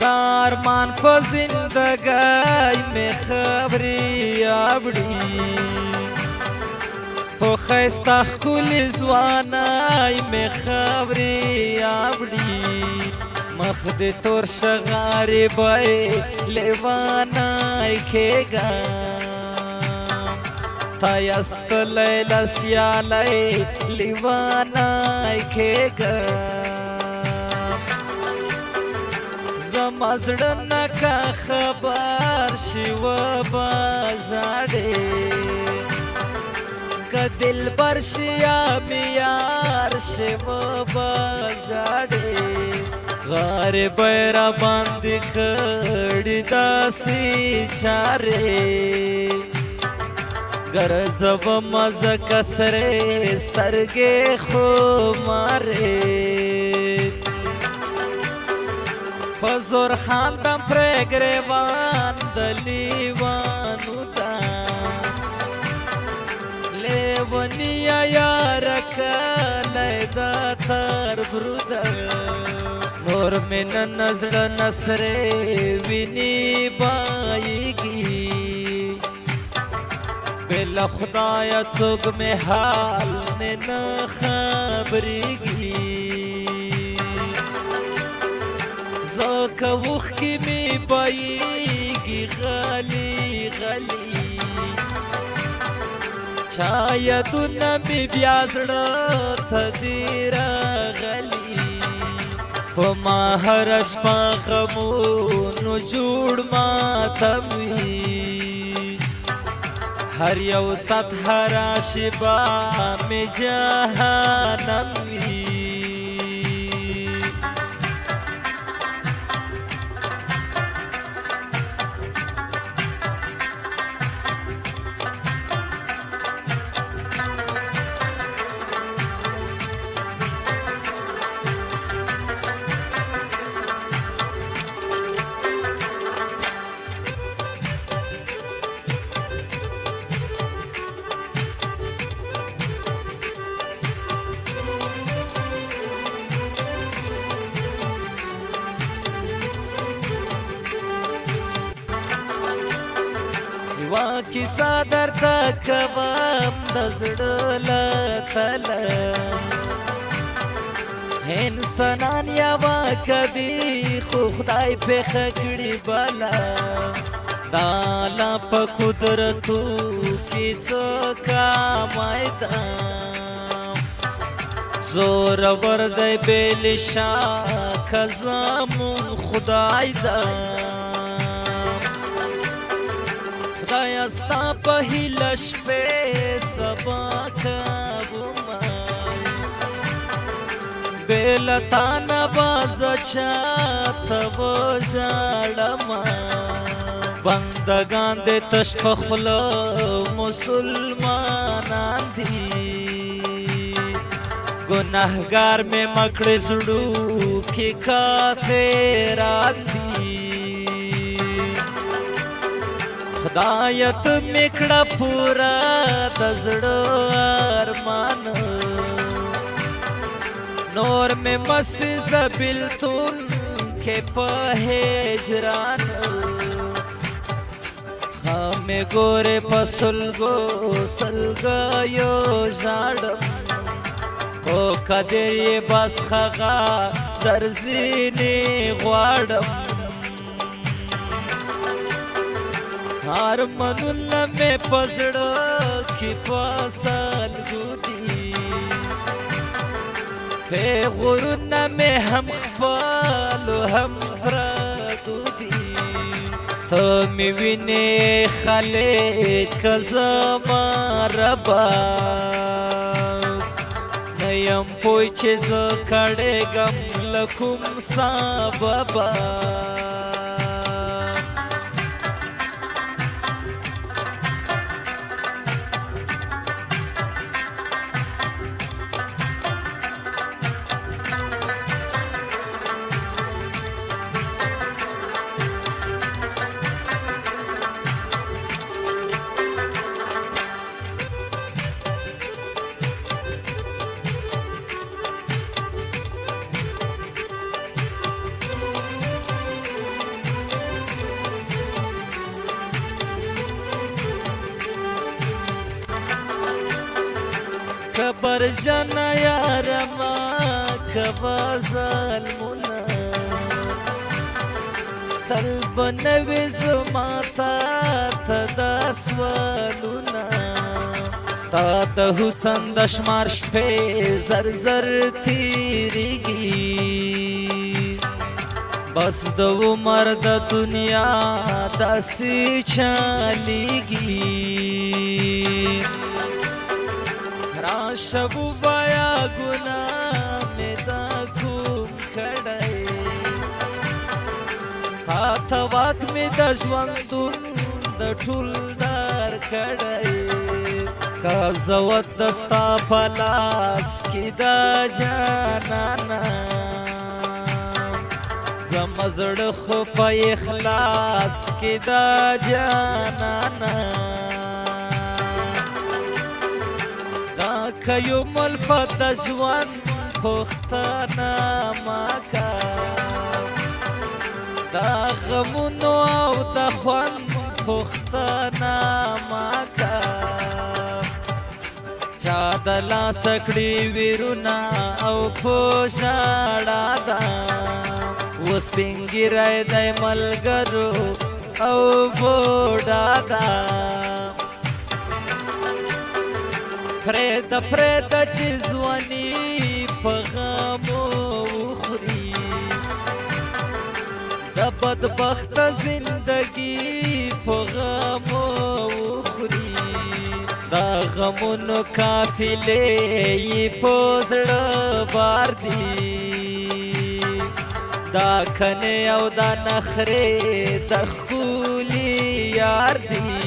दारमान प जिंदगाई में खबरी आवड़ी पो खैस्ता खुली जवानाई में खबरी आवड़ी मखद तोर शगारी बाई लेवानाई खेगा तायस्त लैला सियालाई लिवानाई खेगा मजड़न का खबर शिव बाजाड़े का दिल बरशिया मियार शिव बाजाड़े गार बैरा बंद खड़ी दासी चारे गरजब मज कसरे सरगे खो मारे पजोर खानदम प्रेग्रेवान दलीवानु दा लेवनिया यार लैदा थर ब्रुदा नूर में नजर नसरे विनी बाईगी बेला खुदाया चुग में हाल ने न खबरीगी कवुख की में पाएगी खाली खाली छाया दुना में ब्याजड़ा थदीरा गली पमाहरश पाखमो नुजुड़ मातमी हर यौ सत हरा शिबा में जहानमी की सादर तक कबाम दजड़ला तला इंसानान यावा कभी खुदाई पे खगड़ी बाला दाला प कुदरतू की चोका मैदा जोर वर्दे बेलिशा खजामुन खुदाई दा दयास्ता पहिलश पे सबा कबुमाई बेलताना बाजचा तब जाड़मा बंदगान दे तशपखलो मुसलमान दी गुनाहगार में मकड़े जुड़ू की काफिरान दी खुदायत मिकड़ा पूरा दजड़ो अरमान नूर में मसीज बिल्तुन के पहेजरान हमें गोरे पसुलगो सलगयो जाड़म ओ कदर ये बस खगा दर्जीने ग्वाड़म हार मनुल में पजड़ो की पासल गुदी पे गुरुन में हम खपालो हम फ्रादुदी तो मिविने खले कज़मा रबा नयम पोइचे ज़ खड़े गम लकुम साबबा زبر جن یارما کبا ظلمنا تل بنوي زما تا تدا سوالونا ستا د حسن د شمار شپې زر زر تیریږي بس د عمر د دنیا داسې چلیږي راشه ووایا ګناه مې دا کوم کړی تا ته واک مې د ژوندون د ټول در کړی که زوت د ستا په لاس کې دا جانانه زما زړه خو په اخلاص کې دا جانانه دا که یو ملفت د ژوند پوښتنه ما کا دا غمونو او د خوند پوښتنه ما کا چا د لاس کړي ویرونه او په ژړا ده اوس سپینګیری دی ملګرو او بوډا ده پرېږده پرېږده چې ځواني په غمو وخوري د بدبخته زندګي په غمو وخوري دا غمونو قافلې یې په زړه بار دي دا کنې او دا نخرې د ښکلي یار دي